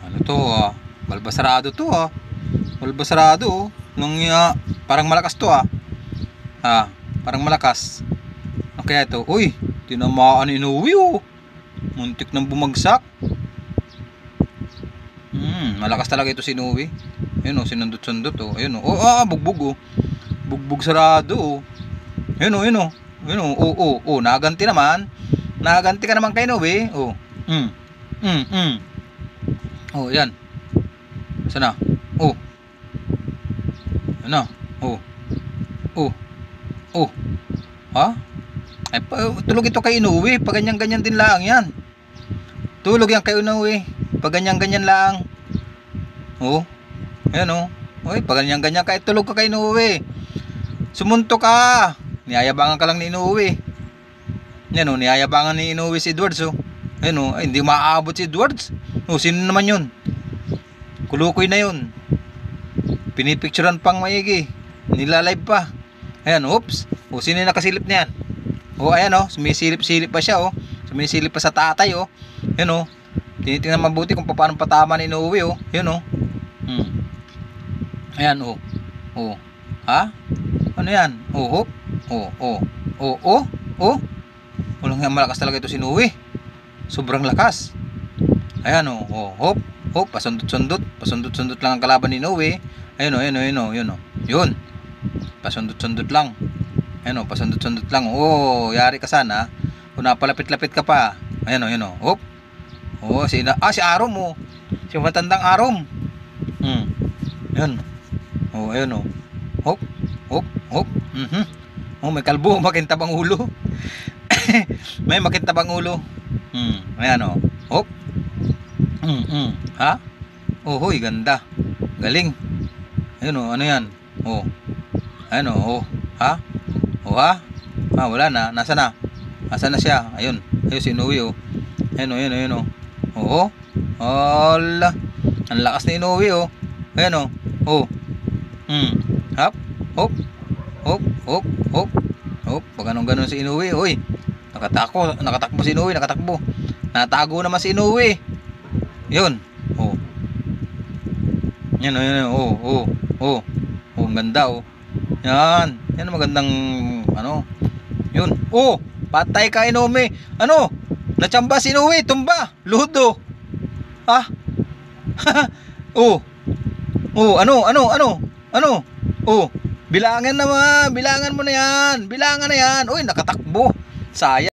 Ano to balbasarado to balbasarado nung parang malakas to parang malakas. Ano kaya ito? Uy, tinamaan ni Inuwi muntik nang bumagsak. Malakas talaga ito si Inuwi. Ayun sinundot-sundot ayun bugbog bugbog sarado ayun naganti naman. Naganti ka naman kay Inuwi. Yan. Sana? Ano? Ay, tulog ito kay Inuwi. Pag ganyan-ganyan din lang yan. Tulog yan kay Inuwi. Pag ganyan-ganyan lang. Ayan Uy, pag ganyan-ganyan ka, tulog ka kay Inuwi. Sumunto ka. Niyayabangan ka lang ni Inuwi. Yan niyayabangan ni Inuwi si Edwards Ayun ay, hindi maaabot si Edwards. Sino naman yun? Kulukoy na yun. Pinipicturean pang maigi. Nilalive pa. Ayan, oops. Sino yung nakasilip niyan? Ayan sumisilip-silip pa siya Sumisilip pa sa tatay Ayan tinitingnan mabuti kung paano patama ni Inuwi Ayan Ayan Ano yan? Walang nga malakas talaga ito si Inuwi. Sobrang lakas. Ayan pasundot-sundot lang ang kalaban ni Inuwi. Ayun yun. Pasundot-sundot lang. Pasundot-sundot lang. Yari ka sana kung napalapit-lapit ka pa. Ayan si Arom si matandang Arom. Ayun ayun may kalbo, makintabang ulo. May makintabang ulo. Ayan hoy, ganda. Galing. Ayun ano yan? Ayun wala na. Nasaan na siya? Ayun si Inuwi Ayun Hala. Ang lakas ni Inuwi Ayun Pag ganun si Inuwi. Nakatakbo si Inuwi. Natago naman si Inuwi. Yun yan ang ganda yan magandang yun patay ka Inuwi. Nachamba si Inuwi. Tumba ludo bilangan mo na yan. Uy, nakatakbo. Sayang.